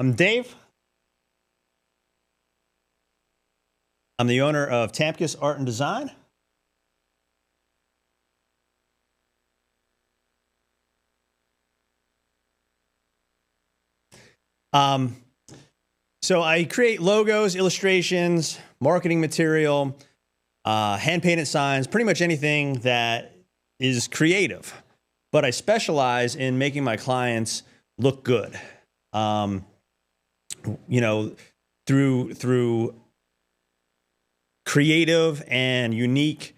I'm Dave. I'm the owner of Tamkus Art and Design. So I create logos, illustrations, marketing material, hand-painted signs, pretty much anything that is creative. But I specialize in making my clients look good. Through creative and unique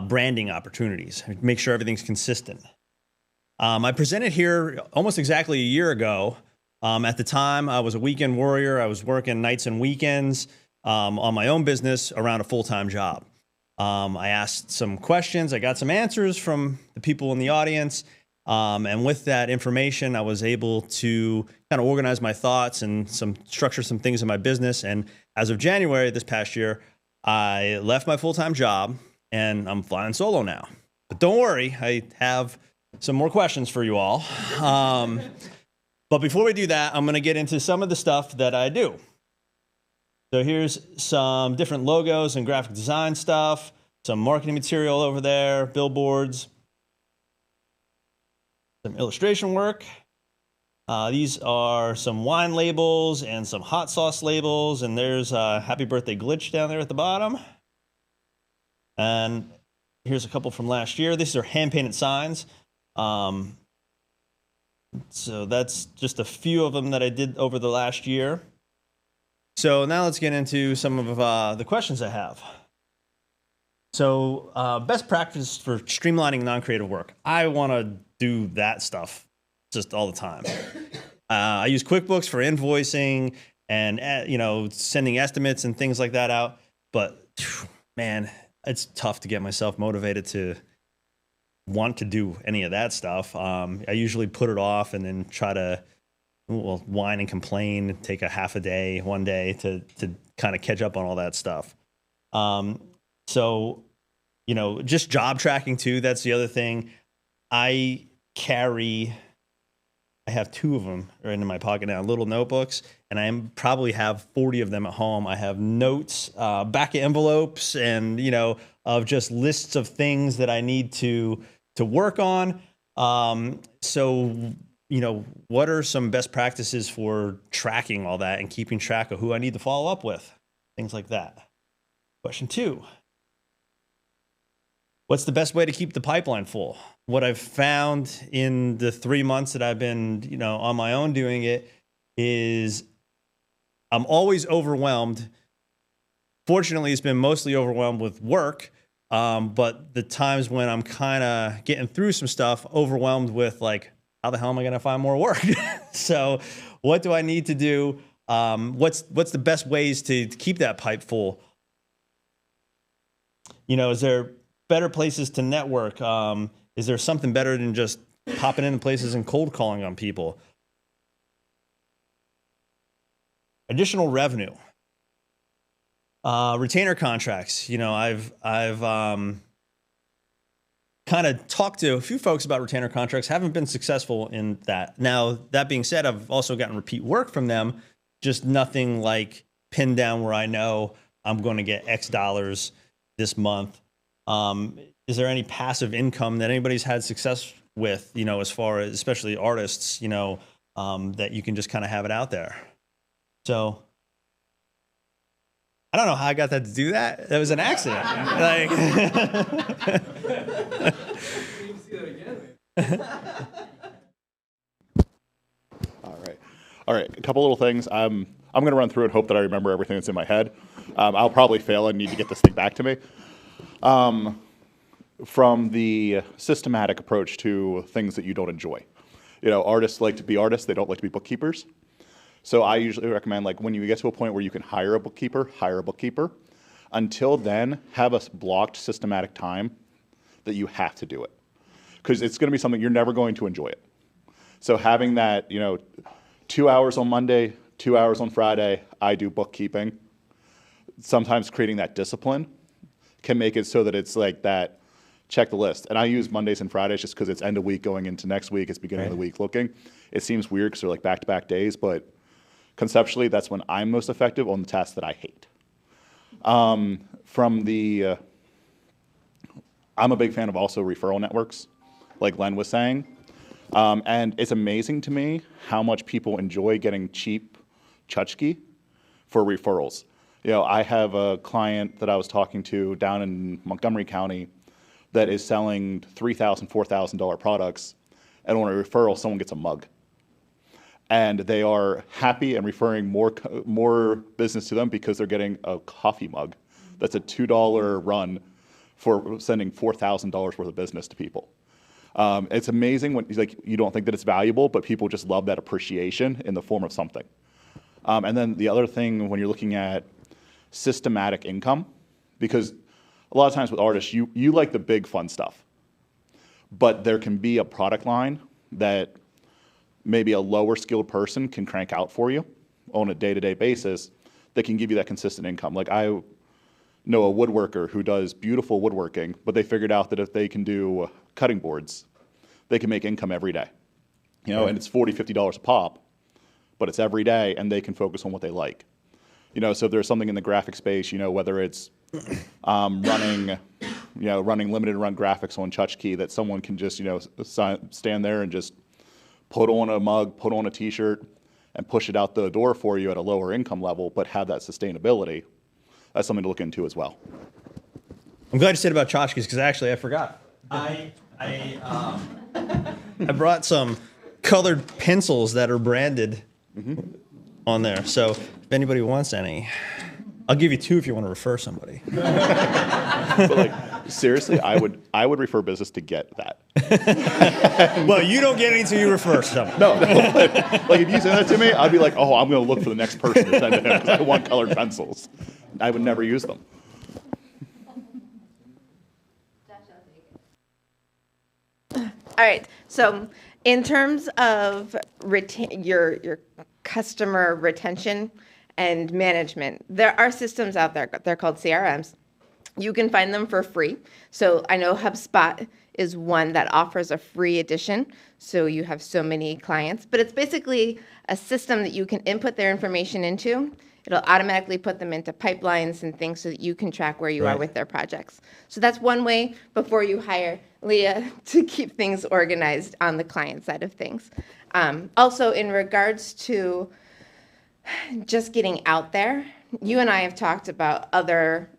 branding opportunities. Make sure everything's consistent. I presented here almost exactly a year ago. At the time, I was a weekend warrior. I was working nights and weekends on my own business around a full-time job. I asked some questions. I got some answers from the people in the audience. And with that information, I was able to kind of organize my thoughts and structure some things in my business. And as of January this past year, I left my full-time job and I'm flying solo now. But don't worry, I have some more questions for you all. But before we do that, I'm going to get into some of the stuff that I do. So here's some different logos and graphic design stuff, some marketing material over there, billboards, some illustration work. These are some wine labels and some hot sauce labels, and there's Happy Birthday Glitch down there at the bottom. And here's a couple from last year. These are hand-painted signs. So that's just a few of them that I did over the last year. So now let's get into some of the questions I have. So best practice for streamlining non-creative work. I want to do that stuff just all the time. I use QuickBooks for invoicing and sending estimates and things like that out. But man, it's tough to get myself motivated to want to do any of that stuff. I usually put it off and then try to whine and complain, take a half a day, one day to kind of catch up on all that stuff. So, just job tracking too. That's the other thing. I have 2 of them right in my pocket now, little notebooks, and I probably have 40 of them at home. I have notes, back of envelopes, and, of just lists of things that I need to work on. So, what are some best practices for tracking all that and keeping track of who I need to follow up with? Things like that. Question 2. What's the best way to keep the pipeline full? What I've found in the 3 months that I've been, on my own doing it is I'm always overwhelmed. Fortunately, it's been mostly overwhelmed with work. But the times when I'm kind of getting through some stuff, overwhelmed with like, how the hell am I going to find more work? So what do I need to do? What's the best ways to keep that pipe full? Is there better places to network? Is there something better than just popping into places and cold calling on people? Additional revenue. Retainer contracts. I've kind of talked to a few folks about retainer contracts, haven't been successful in that. Now, that being said, I've also gotten repeat work from them, just nothing like pinned down where I know I'm going to get X dollars this month. Is there any passive income that anybody's had success with, as far as especially artists, that you can just kind of have it out there? So I don't know how I got that to do that. That was an accident. All right. A couple little things. I'm going to run through and hope that I remember everything that's in my head. I'll probably fail and need to get this thing back to me. From the systematic approach to things that you don't enjoy. Artists like to be artists. They don't like to be bookkeepers. So I usually recommend, when you get to a point where you can hire a bookkeeper, hire a bookkeeper. Until then, have a blocked systematic time that you have to do it. Because it's going to be something you're never going to enjoy it. So having that, 2 hours on Monday, 2 hours on Friday, I do bookkeeping. Sometimes creating that discipline can make it so that it's like that, check the list. And I use Mondays and Fridays just because it's end of week going into next week. It's beginning of the week looking. It seems weird because they're like back-to-back days, but Conceptually, that's when I'm most effective on the tasks that I hate. I'm a big fan of also referral networks, like Len was saying. And it's amazing to me how much people enjoy getting cheap tchotchke for referrals. You know, I have a client that I was talking to down in Montgomery County that is selling $3,000, $4,000 products, and on a referral, someone gets a mug. And they are happy and referring more business to them because they're getting a coffee mug. That's a $2 run for sending $4,000 worth of business to people. It's amazing when you don't think that it's valuable, but people just love that appreciation in the form of something. And then the other thing when you're looking at systematic income, because a lot of times with artists, you like the big fun stuff, but there can be a product line that maybe a lower skilled person can crank out for you on a day-to-day basis that can give you that consistent income. Like I know a woodworker who does beautiful woodworking, but they figured out that if they can do cutting boards, they can make income every day. You know, and it's $40, $50 a pop, but it's every day, and they can focus on what they like. You know, so if there's something in the graphic space, you know, whether it's running limited run graphics on tchotchke that someone can just, you know, stand there and just put on a mug, put on a t-shirt, and push it out the door for you at a lower income level, but have that sustainability. That's something to look into as well. I'm glad you said about tchotchkes because actually I forgot. I brought some colored pencils that are branded on there. So if anybody wants any, I'll give you 2 if you want to refer somebody. But like seriously, I would refer business to get that. Well, you don't get any until you refer someone. No. Like if you send that to me, I'd be like, oh, I'm going to look for the next person to send to him because I want colored pencils. I would never use them. All right. So in terms of your customer retention and management, there are systems out there. They're called CRMs. You can find them for free. So I know HubSpot is one that offers a free edition. So you have so many clients. But it's basically a system that you can input their information into. It'll automatically put them into pipelines and things so that you can track where you are with their projects. So that's one way before you hire Leah to keep things organized on the client side of things. Also, in regards to just getting out there, you and I have talked about other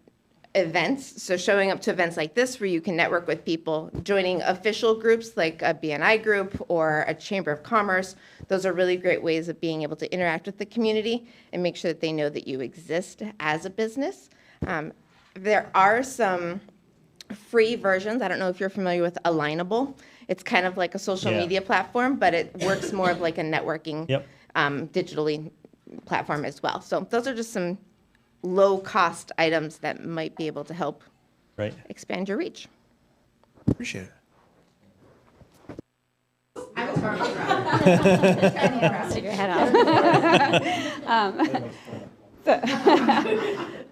events. So showing up to events like this where you can network with people, joining official groups like a BNI group or a Chamber of Commerce. Those are really great ways of being able to interact with the community and make sure that they know that you exist as a business. There are some free versions. I don't know if you're familiar with Alignable. It's kind of like a social media platform, but it works more of like a networking digitally platform as well. So those are just some low-cost items that might be able to help expand your reach. Appreciate it. I was wrong. Stick your head out.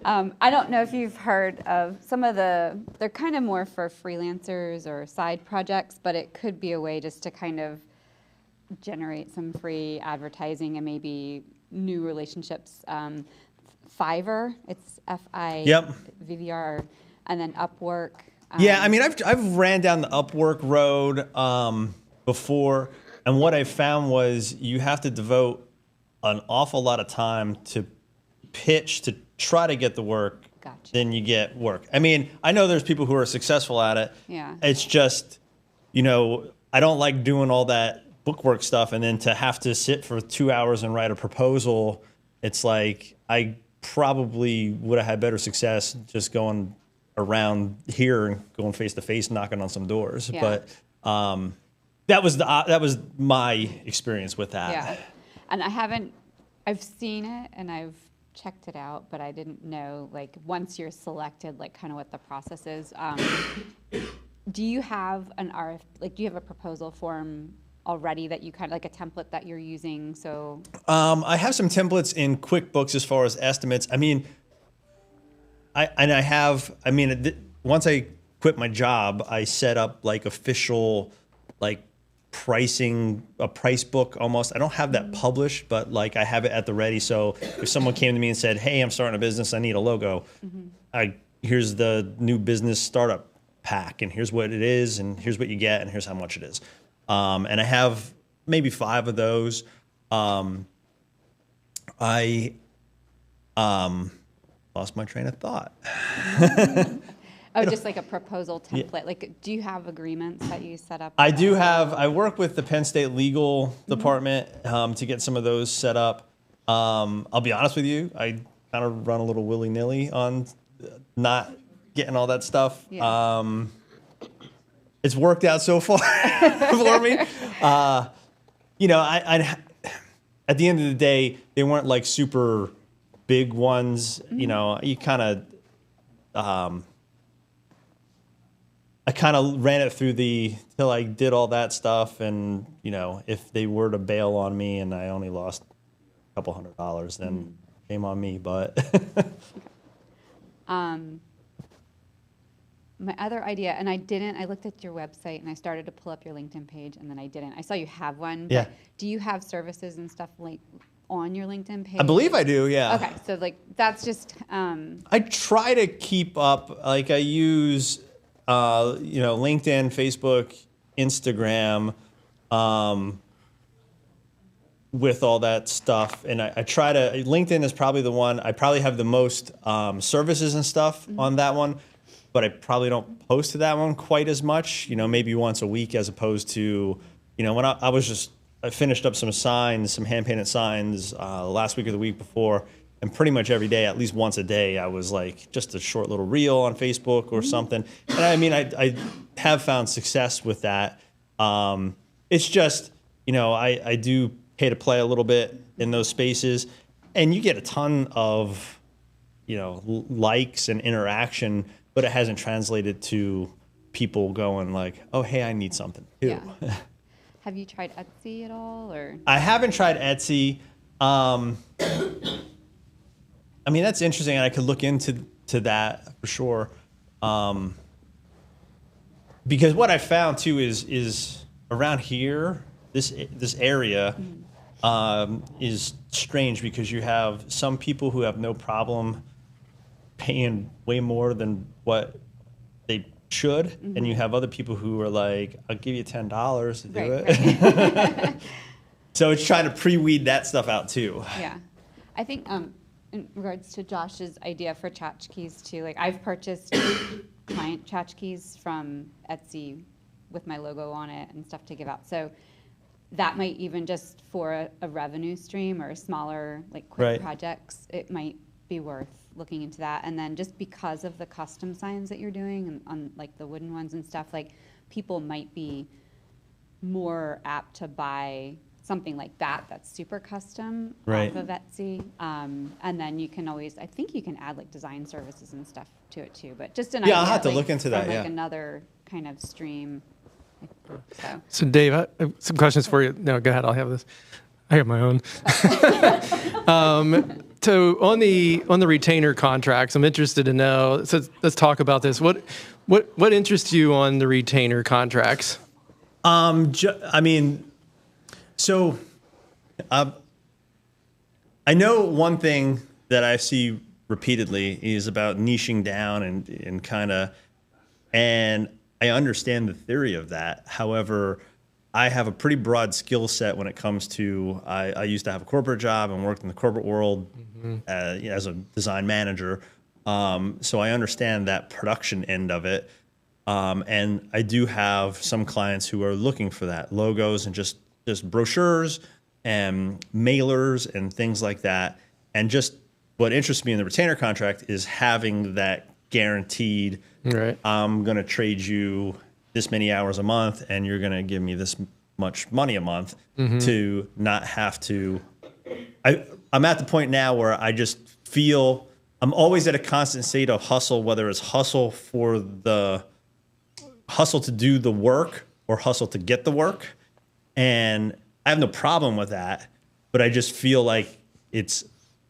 I don't know if you've heard of some of they're kind of more for freelancers or side projects, but it could be a way just to kind of generate some free advertising and maybe new relationships. Fiverr, it's F-I-V-V-R, and then Upwork. Yeah, I mean, I've ran down the Upwork road before, and what I found was you have to devote an awful lot of time to pitch to try to get the work. Gotcha. Then you get work. I mean, I know there's people who are successful at it. Yeah. It's just, you know, I don't like doing all that bookwork stuff and then to have to sit for 2 hours and write a proposal. It's like I probably would have had better success just going around here and going face to face, knocking on some doors. Yeah. But that was my experience with that. Yeah, and I've seen it and I've checked it out, but I didn't know, like, once you're selected, like, kind of what the process is. Do you have do you have a proposal form already that you kind of, like a template that you're using? So I have some templates in QuickBooks as far as estimates. I mean, once I quit my job, I set up like official like a price book almost. I don't have that published, but like I have it at the ready. So if someone came to me and said, "Hey, I'm starting a business, I need a logo," here's the new business startup pack, and here's what it is, and here's what you get, and here's how much it is. And I have maybe 5 of those. I lost my train of thought. Oh, just like a proposal template. Like, do you have agreements that you set up? I do have. I work with the Penn State legal department to get some of those set up. I'll be honest with you. I kind of run a little willy-nilly on not getting all that stuff. Yeah. It's worked out so far for me. You know, I at the end of the day, they weren't like super big ones. You know, you kind of. I kind of ran it through till I did all that stuff, and you know, if they were to bail on me and I only lost a couple $100, then shame on me. But my other idea, and I looked at your website and I started to pull up your LinkedIn page, and then I didn't. I saw you have one. Yeah. But do you have services and stuff like on your LinkedIn page? I believe I do. Yeah. Okay, so like that's just. I try to keep up. Like I use. You know, LinkedIn, Facebook, Instagram, with all that stuff. And I try to, LinkedIn is probably the one, I probably have the most services and stuff on that one, but I probably don't post to that one quite as much, you know, maybe once a week as opposed to, you know, when I finished up some signs, some hand-painted signs last week or the week before. And pretty much every day, at least once a day, I was like just a short little reel on Facebook or something. And I mean, I have found success with that. It's just, you know, I do pay to play a little bit in those spaces, and you get a ton of, you know, likes and interaction, but it hasn't translated to people going like, "Oh, hey, I need something too." Yeah. Have you tried Etsy at all, or? I haven't tried Etsy. I mean, that's interesting, and I could look into that for sure. Because what I found too is around here, this area is strange because you have some people who have no problem paying way more than what they should, and you have other people who are like, "I'll give you $10 to do it." Right. So it's trying to pre-weed that stuff out too. Yeah, I think in regards to Josh's idea for tchotchkes too, like I've purchased client tchotchkes from Etsy with my logo on it and stuff to give out. So that might even just for a revenue stream or a smaller like quick Right. projects, it might be worth looking into that. And then just because of the custom signs that you're doing and on like the wooden ones and stuff, like people might be more apt to buy something like that that's super custom Right. off of Etsy. And then you can always, I think you can add like design services and stuff to it too, but just an idea. Yeah, I'll have to like, look into that, from, like yeah. another kind of stream. So. So Dave, I have some questions for you. No, go ahead. I'll have this. I have my own. So on the retainer contracts, I'm interested to know. So let's talk about this. What interests you on the retainer contracts? I mean, so I know one thing that I see repeatedly is about niching down and kind of, and I understand the theory of that. However, I have a pretty broad skill set when it comes to, I used to have a corporate job and worked in the corporate world as a design manager. So I understand that production end of it. And I do have some clients who are looking for that, logos and just brochures and mailers and things like that. And just what interests me in the retainer contract is having that guaranteed, Right. I'm going to trade you this many hours a month and you're going to give me this much money a month to not have to. I'm at the point now where I just feel I'm always at a constant state of hustle, whether it's hustle to do the work or hustle to get the work. And I have no problem with that, but I just feel like it's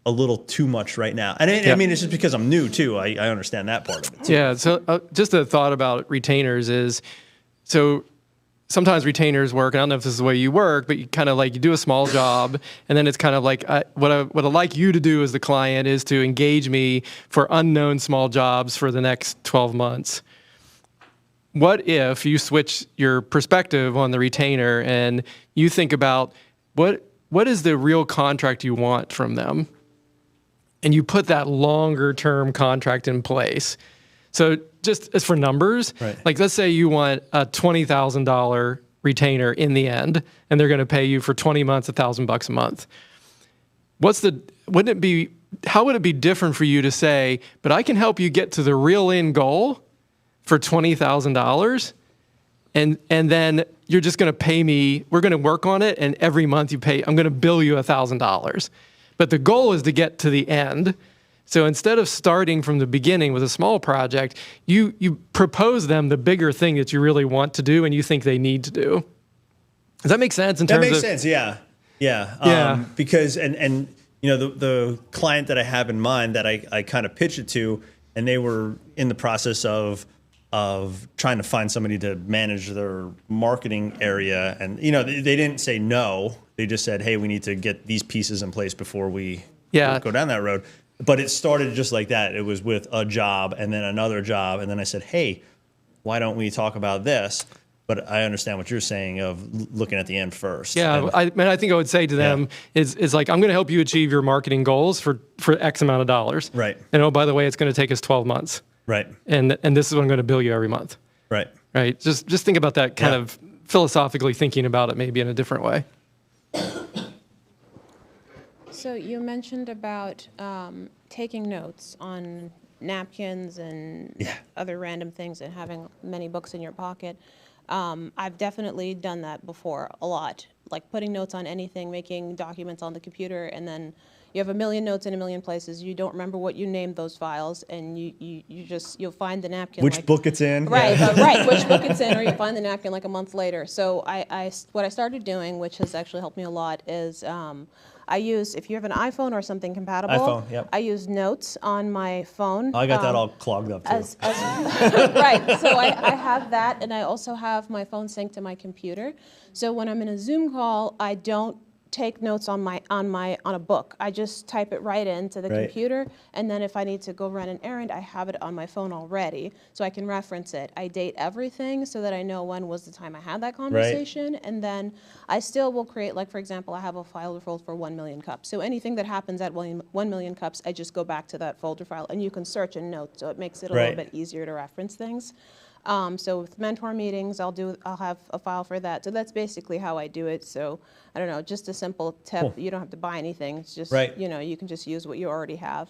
a little too much right now. And I mean, it's just because I'm new too. I understand that part of it too. Yeah. So just a thought about retainers is, so sometimes retainers work, and I don't know if this is the way you work, but you kind of like, you do a small job, and then it's kind of like, what I'd like you to do as the client is to engage me for unknown small jobs for the next 12 months. What if you switch your perspective on the retainer and you think about what is the real contract you want from them? And you put that longer term contract in place. So just as for numbers, right. like let's say you want a $20,000 retainer in the end, and they're going to pay you for 20 months, $1,000 a month. How would it be different for you to say, but I can help you get to the real end goal for $20,000, and then you're just going to pay me, we're going to work on it, and every month I'm going to bill you $1,000. But the goal is to get to the end. So instead of starting from the beginning with a small project, you propose them the bigger thing that you really want to do and you think they need to do. Does that make sense in terms of? That makes sense, yeah. Yeah. Because, and you know, the client that I have in mind that I kind of pitched it to, and they were in the process of trying to find somebody to manage their marketing area. And, you know, they didn't say no. They just said, hey, we need to get these pieces in place before we go down that road. But it started just like that. It was with a job and then another job. And then I said, hey, why don't we talk about this? But I understand what you're saying of looking at the end first. Yeah, I think I would say to them is like, I'm going to help you achieve your marketing goals for X amount of dollars. Right. And oh, by the way, it's going to take us 12 months. Right. And this is what I'm going to bill you every month. Right. Right. Just think about that kind of philosophically thinking about it maybe in a different way. So you mentioned about taking notes on napkins and other random things and having many books in your pocket. I've definitely done that before a lot, like putting notes on anything, making documents on the computer, and then you have a million notes in a million places. You don't remember what you named those files, and you'll find the napkin. Which book it's in. Right, right, which book it's in, or you find the napkin like a month later. So what I started doing, which has actually helped me a lot, is I use, if you have an iPhone or something compatible, iPhone, yep. I use notes on my phone. I got that all clogged up too. Right, so I have that, and I also have my phone synced to my computer. So when I'm in a Zoom call, I don't take notes on a book. I just type it right into the computer, and then if I need to go run an errand, I have it on my phone already, so I can reference it. I date everything so that I know when was the time I had that conversation, and then I still will create, like for example, I have a file folder for 1 million cups. So anything that happens at 1 million cups, I just go back to that folder file, and you can search and note, so it makes it a little bit easier to reference things. So with mentor meetings, I'll have a file for that. So that's basically how I do it. So I don't know, just a simple tip. Cool. You don't have to buy anything. It's just, you know, you can just use what you already have.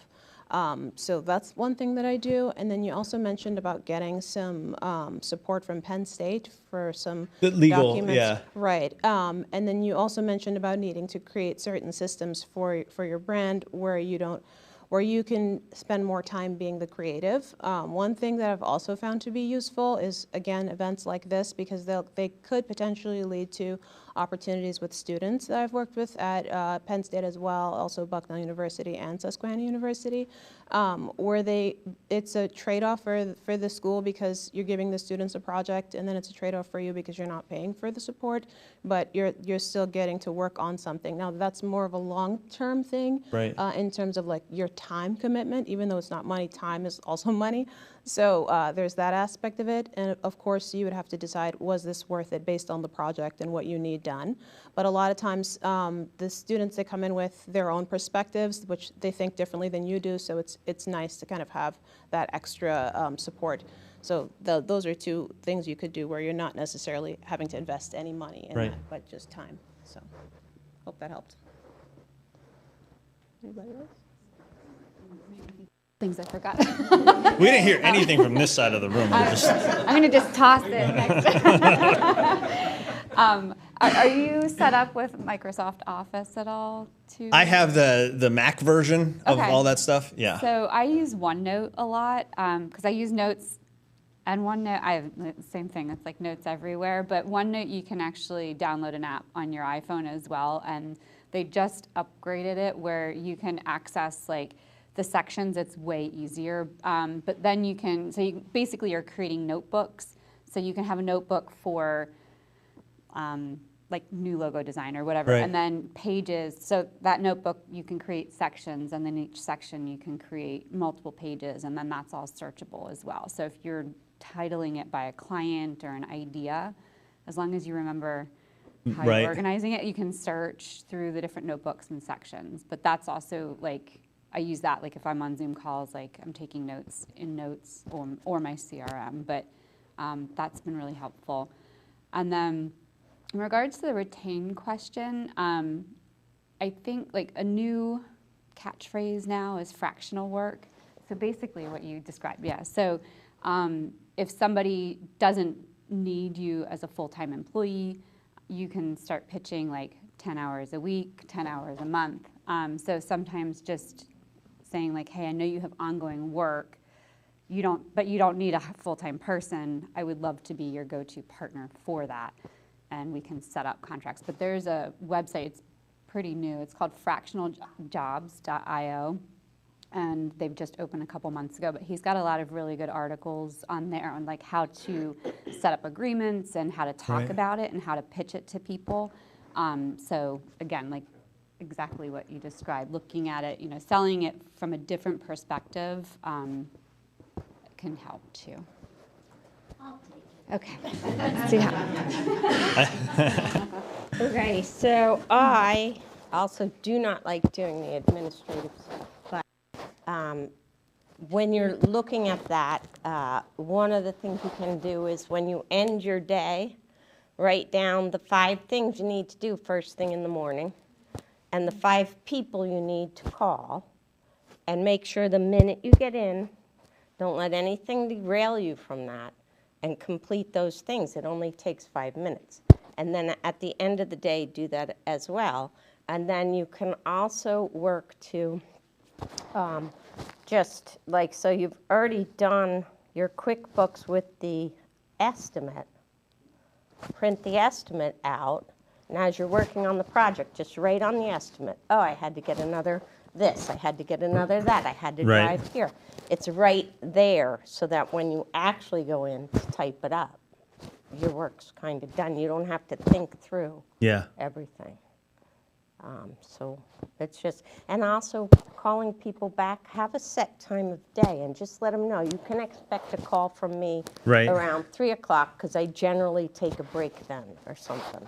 So that's one thing that I do. And then you also mentioned about getting some support from Penn State for some legal documents. Right. And then you also mentioned about needing to create certain systems for your brand where you can spend more time being the creative. One thing that I've also found to be useful is, again, events like this, because they could potentially lead to opportunities with students that I've worked with at Penn State as well, also Bucknell University and Susquehanna University, where it's a trade-off for the school because you're giving the students a project, and then it's a trade-off for you because you're not paying for the support, but you're still getting to work on something. Now, that's more of a long-term thing in terms of like your time commitment. Even though it's not money, time is also money. So there's that aspect of it, and of course you would have to decide, was this worth it based on the project and what you need done. But a lot of times the students, they come in with their own perspectives, which they think differently than you do, so it's nice to kind of have that extra support. So those are two things you could do where you're not necessarily having to invest any money in that, but just time. So hope that helped. Anybody else? Things I forgot. We didn't hear anything from this side of the room. I'm going to just toss it next. Are you set up with Microsoft Office at all? I have the Mac version of all that stuff. Yeah. So I use OneNote a lot because I use Notes and OneNote. I have the same thing. It's like Notes everywhere. But OneNote, you can actually download an app on your iPhone as well. And they just upgraded it where you can access like the sections. It's way easier. But then basically you're creating notebooks. So you can have a notebook for like new logo design or whatever, Right. and then pages. So that notebook, you can create sections, and then each section you can create multiple pages, and then that's all searchable as well. So if you're titling it by a client or an idea, as long as you remember how Right. you're organizing it, you can search through the different notebooks and sections. But that's also like, I use that like if I'm on Zoom calls, like I'm taking notes in Notes or my CRM, but that's been really helpful. And then in regards to the retain question, I think like a new catchphrase now is fractional work. So basically what you described, yeah. So if somebody doesn't need you as a full-time employee, you can start pitching like 10 hours a week, 10 hours a month. So sometimes just saying like, hey, I know you have ongoing work, but you don't need a full-time person. I would love to be your go-to partner for that. And we can set up contracts. But there's a website, it's pretty new. It's called fractionaljobs.io. And they've just opened a couple months ago. But he's got a lot of really good articles on there on like how to set up agreements and how to talk Right. about it and how to pitch it to people. So again, like exactly what you described, looking at it, selling it from a different perspective can help too. Okay. Let's see how. Okay, so I also do not like doing the administrative stuff, but when you're looking at that, one of the things you can do is when you end your day, write down the 5 things you need to do first thing in the morning and the 5 people you need to call, and make sure the minute you get in, don't let anything derail you from that, and complete those things. It only takes 5 minutes. And then at the end of the day, do that as well. And then you can also work to just like, so you've already done your QuickBooks with the estimate, print the estimate out, and as you're working on the project, just write on the estimate, oh, I had to get another this, I had to get another that, I had to Right. drive here. It's right there so that when you actually go in to type it up, your work's kind of done. You don't have to think through Yeah. everything. So it's just, and also calling people back, have a set time of day and just let them know. You can expect a call from me Right. around 3 o'clock because I generally take a break then or something.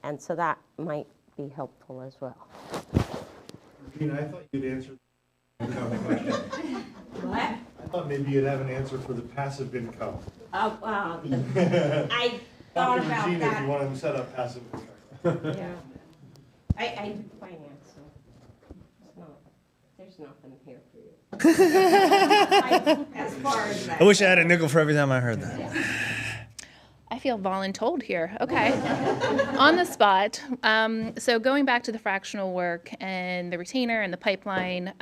And so that might be helpful as well. Regina, I thought you'd answer the income question. What? I thought maybe you'd have an answer for the passive income. I thought Talk to about Regina if you that. want to set up passive income. Yeah. I do finance, so there's nothing here for you. As far as that. I wish I had a nickel for every time I heard that. I feel voluntold here. Okay. On the spot. So going back to the fractional work and the retainer and the pipeline,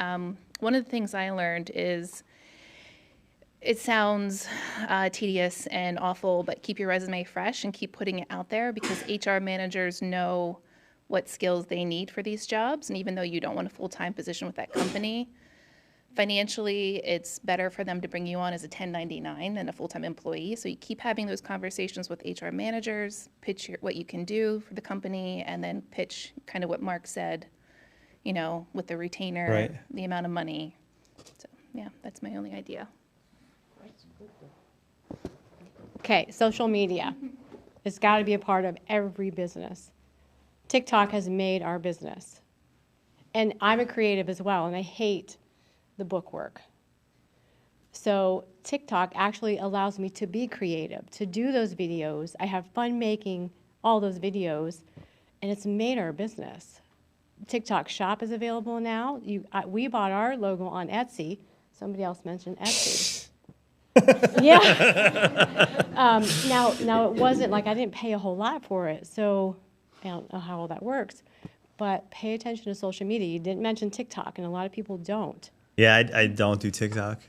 one of the things I learned is it sounds tedious and awful, but keep your resume fresh and keep putting it out there because HR managers know what skills they need for these jobs. And even though you don't want a full-time position with that company, financially, it's better for them to bring you on as a 1099 than a full-time employee. So you keep having those conversations with HR managers, pitch what you can do for the company, and then pitch kind of what Mark said, with the retainer, Right. the amount of money. So yeah, that's my only idea. Okay, social media. It's got to be a part of every business. TikTok has made our business. And I'm a creative as well, and I hate the book work. So TikTok actually allows me to be creative, to do those videos. I have fun making all those videos, and it's made our business. TikTok Shop is available now. We bought our logo on Etsy. Somebody else mentioned Etsy. Yeah. Now it wasn't like I didn't pay a whole lot for it, so I don't know how all that works. But pay attention to social media. You didn't mention TikTok, and a lot of people don't. Yeah, I don't do TikTok.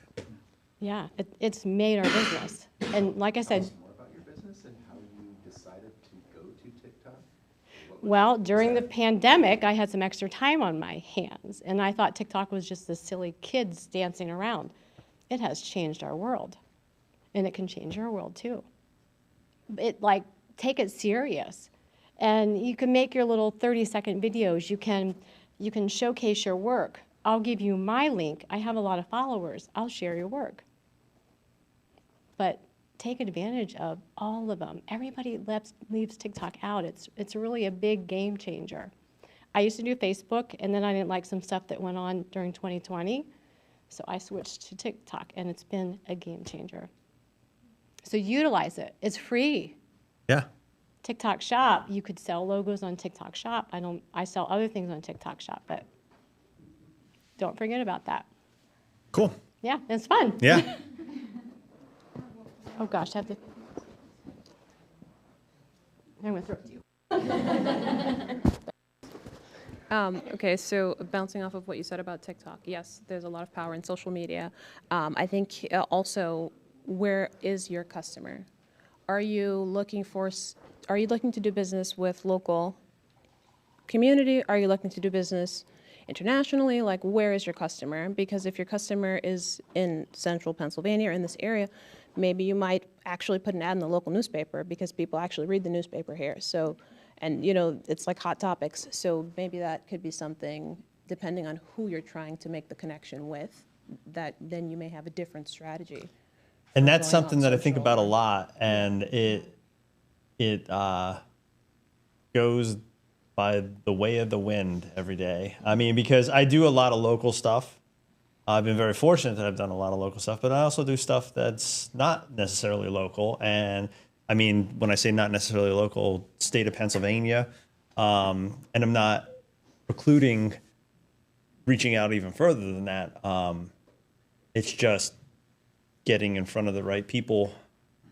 Yeah, it's made our business. And like I said, More about your business and how you decided to go to TikTok? well, during the pandemic, I had some extra time on my hands, and I thought TikTok was just the silly kids dancing around. It has changed our world, and it can change your world too. Take it serious. And you can make your little 30-second videos. You can showcase your work. I'll give you my link. I have a lot of followers. I'll share your work. But take advantage of all of them. Everybody leaves TikTok out. It's really a big game changer. I used to do Facebook, and then I didn't like some stuff that went on during 2020, so I switched to TikTok, and it's been a game changer. So utilize it. It's free. Yeah. TikTok Shop, you could sell logos on TikTok Shop. I sell other things on TikTok Shop, but don't forget about that. Cool. Yeah, it's fun. Yeah. Oh gosh, I have to. I'm going to throw it to you. Okay, so bouncing off of what you said about TikTok, yes, there's a lot of power in social media. I think also, where is your customer? Are you looking to do business with local community? Are you looking to do business internationally? Like, where is your customer? Because if your customer is in central Pennsylvania or in this area, maybe you might actually put an ad in the local newspaper because people actually read the newspaper here. So, and you know, it's like hot topics. So maybe that could be something, depending on who you're trying to make the connection with, that then you may have a different strategy. And that's going on something that I think social about a or- lot, and it goes by the way of the wind every day. I mean, because I do a lot of local stuff. I've been very fortunate that I've done a lot of local stuff, but I also do stuff that's not necessarily local. And I mean, when I say not necessarily local, state of Pennsylvania, and I'm not precluding reaching out even further than that. It's just getting in front of the right people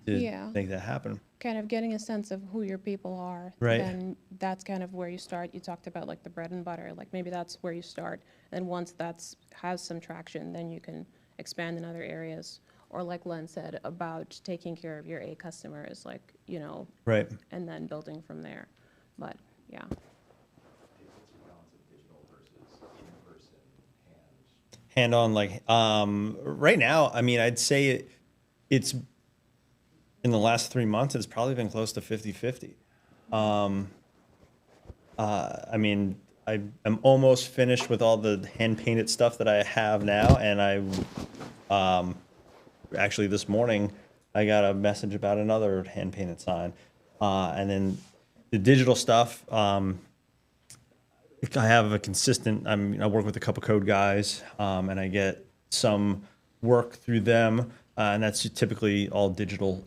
to Yeah. make that happen. Kind of getting a sense of who your people are. Right. Then that's kind of where you start. You talked about like the bread and butter, like maybe that's where you start. And once that's has some traction, then you can expand in other areas. Or like Len said about taking care of your A customers, like, you know, Right. and then building from there. But yeah. Hand on, like, right now, I mean, I'd say it's in the last 3 months, it's probably been close to 50-50. I mean, I'm almost finished with all the hand painted stuff that I have now. And actually this morning, I got a message about another hand painted sign. And then the digital stuff, I have a consistent, I work with a couple code guys, and I get some work through them, and that's typically all digital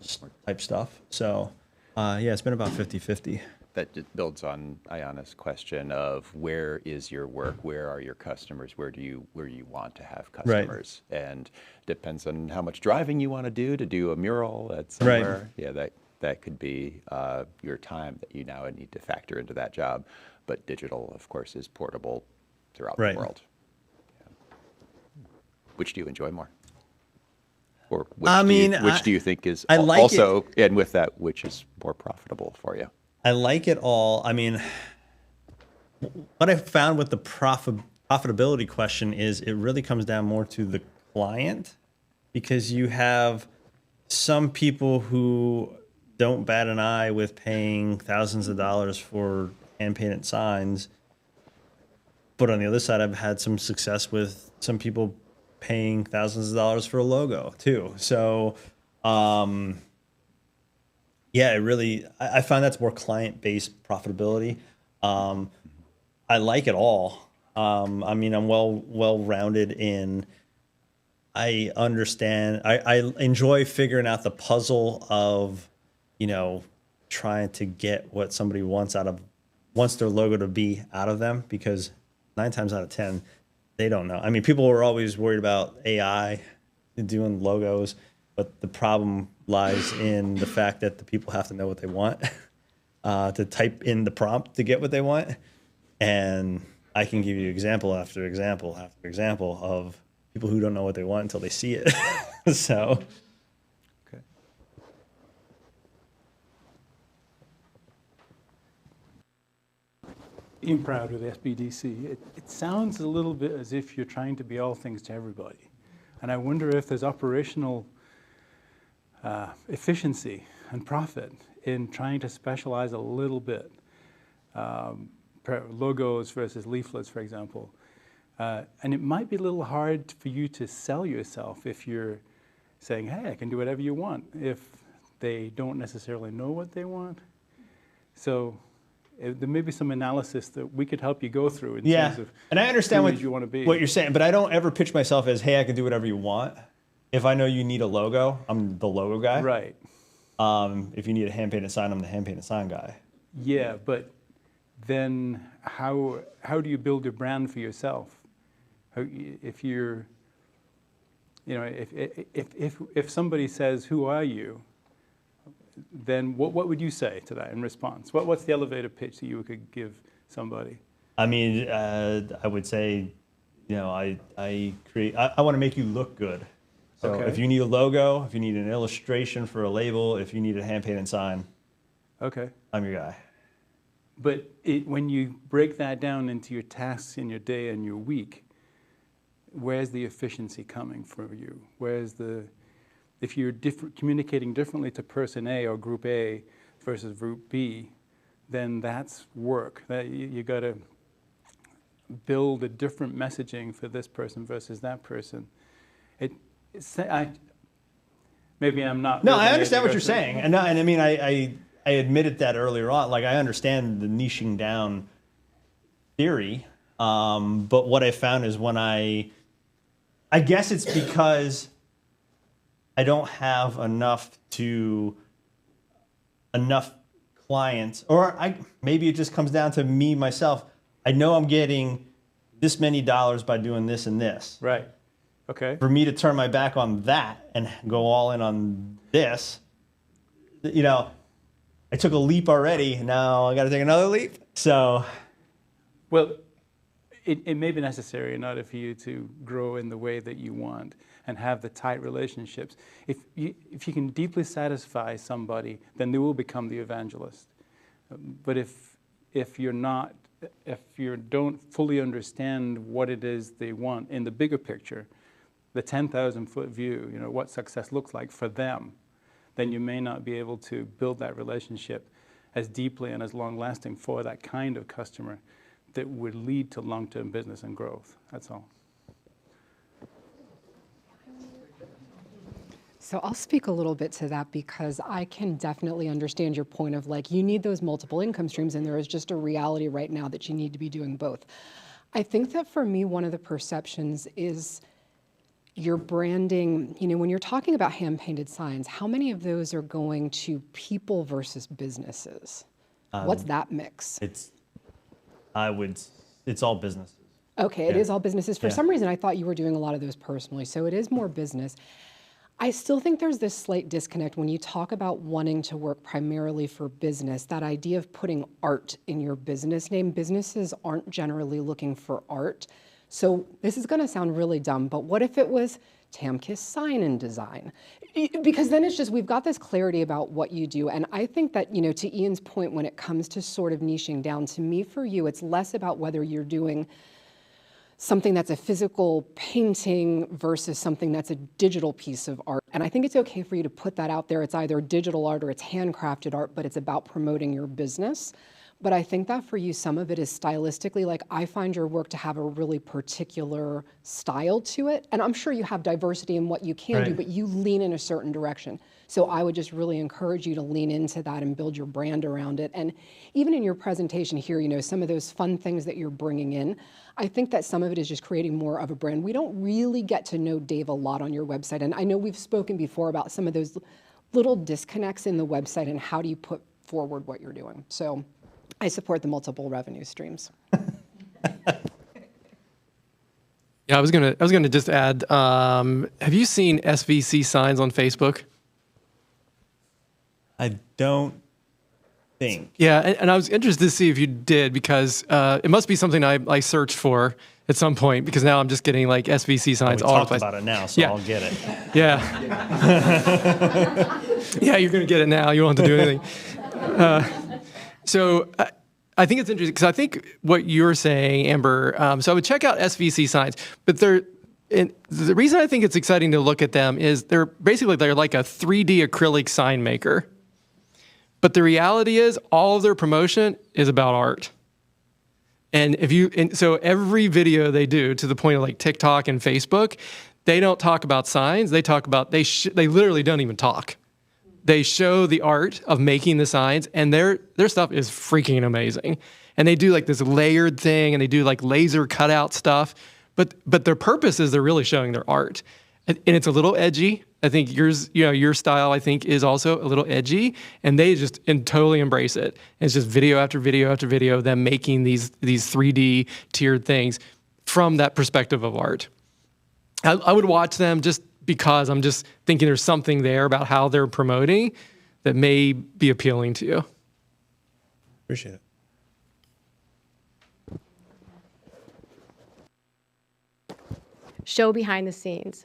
type stuff. So, yeah, it's been about 50-50. That just builds on Ayana's question of where is your work, where are your customers, where do you want to have customers, and depends on how much driving you want to do a mural at somewhere. Yeah, that could be your time that you now need to factor into that job. But digital, of course, is portable throughout the world. Yeah. Which do you enjoy more? Or which do you think is I like also, and with that, which is more profitable for you? I like it all. I mean, what I found with the profitability question is it really comes down more to the client, because you have some people who don't bat an eye with paying thousands of dollars for hand-painted signs. But on the other side, I've had some success with some people paying thousands of dollars for a logo too. So, yeah, I find that's more client-based profitability. I like it all. I mean, I'm well-rounded in, I understand, I enjoy figuring out the puzzle of, you know, trying to get what somebody wants their logo to be out of them, because 9 times out of 10, they don't know. I mean, people were always worried about AI doing logos, but the problem lies in the fact that the people have to know what they want to type in the prompt to get what they want. And I can give you example after example after example of people who don't know what they want until they see it. So. Okay. Being proud with SBDC, it sounds a little bit as if you're trying to be all things to everybody. And I wonder if there's operational efficiency and profit in trying to specialize a little bit. logos versus leaflets, for example. And it might be a little hard for you to sell yourself if you're saying, hey, I can do whatever you want, if they don't necessarily know what they want. So there may be some analysis that we could help you go through in terms of and I understand what you want to be. What you're saying, but I don't ever pitch myself as, hey, I can do whatever you want. If I know you need a logo, I'm the logo guy. Right. If you need a hand-painted sign, I'm the hand-painted sign guy. Yeah, but then how do you build your brand for yourself? If you're, you know, if somebody says, who are you? Then what would you say to that in response? What's the elevator pitch that you could give somebody? I mean, I would say, you know, I want to make you look good. So if you need a logo, if you need an illustration for a label, if you need a hand-painted sign, I'm your guy. But when you break that down into your tasks in your day and your week, where's the efficiency coming for you? If you're communicating differently to person A or group A versus group B, then that's work. You got to build a different messaging for this person versus that person. Maybe I'm not. No, I understand what you're saying, and I mean, I admitted that earlier on. Like, I understand the niching down theory, but what I found is when I guess it's because I don't have enough clients, or maybe it just comes down to me myself. I know I'm getting this many dollars by doing this and this. Right. Okay. For me to turn my back on that and go all in on this, you know, I took a leap already. Now I got to take another leap. So, well, it may be necessary in order for you to grow in the way that you want and have the tight relationships. If you can deeply satisfy somebody, then they will become the evangelist. But if you don't fully understand what it is they want in the bigger picture, the 10,000-foot view, you know, what success looks like for them, then you may not be able to build that relationship as deeply and as long-lasting for that kind of customer that would lead to long-term business and growth. That's all. So I'll speak a little bit to that because I can definitely understand your point of, like, you need those multiple income streams, and there is just a reality right now that you need to be doing both. I think that for me, one of the perceptions is your branding. You know, when you're talking about hand-painted signs, how many of those are going to people versus businesses? What's that mix? It's all businesses. Okay, it is all businesses. For some reason, I thought you were doing a lot of those personally, so it is more business. I still think there's this slight disconnect when you talk about wanting to work primarily for business, that idea of putting art in your business name. Businesses aren't generally looking for art. So this is going to sound really dumb, but what if it was Tamkus Sign and Design? Because then it's just, we've got this clarity about what you do. And I think that, you know, to Ian's point, when it comes to sort of niching down, to me, for you, it's less about whether you're doing something that's a physical painting versus something that's a digital piece of art. And I think it's okay for you to put that out there. It's either digital art or it's handcrafted art, but it's about promoting your business. But I think that for you, some of it is stylistically, like, I find your work to have a really particular style to it. And I'm sure you have diversity in what you can do, but you lean in a certain direction. So I would just really encourage you to lean into that and build your brand around it. And even in your presentation here, you know, some of those fun things that you're bringing in, I think that some of it is just creating more of a brand. We don't really get to know Dave a lot on your website. And I know we've spoken before about some of those little disconnects in the website and how do you put forward what you're doing. So I support the multiple revenue streams. Yeah, I was gonna just add. Have you seen SVC signs on Facebook? I don't think. Yeah, and I was interested to see if you did, because it must be something I searched for at some point, because now I'm just getting like SVC signs all over the place. We talked about it now, so I'll get it. Yeah. Yeah, you're gonna get it now. You don't have to do anything. So I think it's interesting because I think what you're saying, Amber, so I would check out SVC signs, but the reason I think it's exciting to look at them is they're like a 3D acrylic sign maker. But the reality is all of their promotion is about art. And so every video they do, to the point of like TikTok and Facebook, they don't talk about signs. They talk about, they literally don't even talk. They show the art of making the signs, and their stuff is freaking amazing. And they do like this layered thing, and they do like laser cutout stuff. But their purpose is they're really showing their art. And it's a little edgy. I think your style, I think, is also a little edgy, and they just totally embrace it. And it's just video after video after video of them making these 3D tiered things from that perspective of art. I would watch them just because I'm just thinking there's something there about how they're promoting that may be appealing to you. Appreciate it. Show behind the scenes.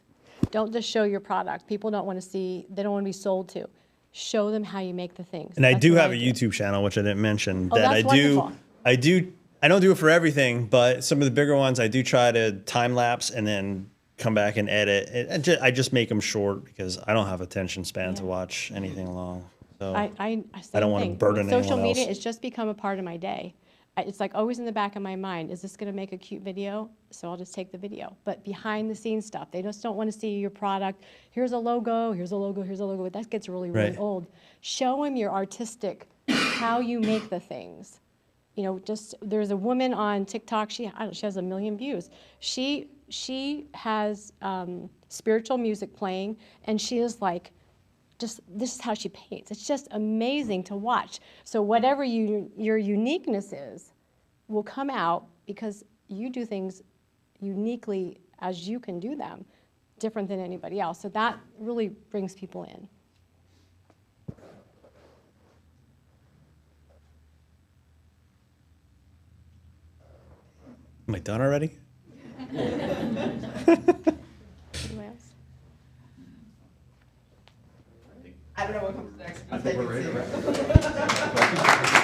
Don't just show your product. People don't want to see, they don't want to be sold to. Show them how you make the things. And I do have a YouTube channel, which I didn't mention. Oh, that's wonderful. I don't do it for everything, but some of the bigger ones I do try to time lapse and then come back and edit. I just make them short because I don't have attention span to watch anything long. So I don't want to burden anyone else. Social media has just become a part of my day. It's like always in the back of my mind, is this going to make a cute video? So I'll just take the video. But behind the scenes stuff, they just don't want to see your product. Here's a logo, here's a logo, here's a logo. But that gets really, really old. Show them your artistic, how you make the things. You know, just there's a woman on TikTok. She has 1 million views. She has spiritual music playing, and she is like, this is how she paints. It's just amazing to watch. So whatever your uniqueness is will come out because you do things uniquely as you can do them, different than anybody else. So that really brings people in. Am I done already? Anybody else? I don't know what comes next. I think we're ready to wrap.